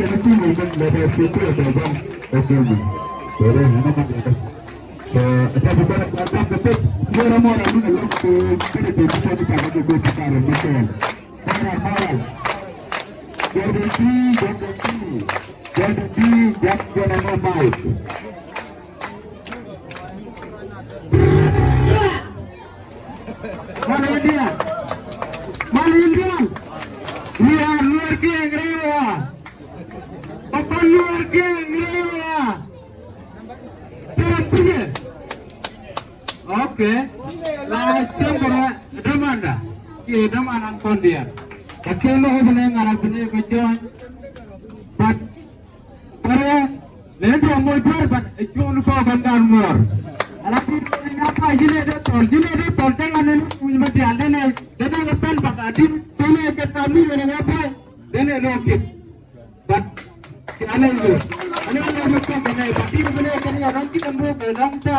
itu memang level situ atau bang? Oke bang. Boleh, ini bang. Saya bukan kata betul. Dia ramai orang ini loh. Kita bisa dipakai juga sekarang betul. Moral. Jadi jangan baik. Mana Indian? Lihat luar geng rewa. Apa luar geng rewa? Pergi. Oke. Lah cembera demanda. Ki demanan kondian. Kakek lo hubungan ngarap ini kejon. But para ledo motor but jon ko bandar mor. Alapi apa jile de tol jangan ni mesti ada ni. Jangan lepas pakadi tole ke kami dengan apa? Dene roket. But ana itu. Ana mesti kena pati boleh kena nanti kamu berangkat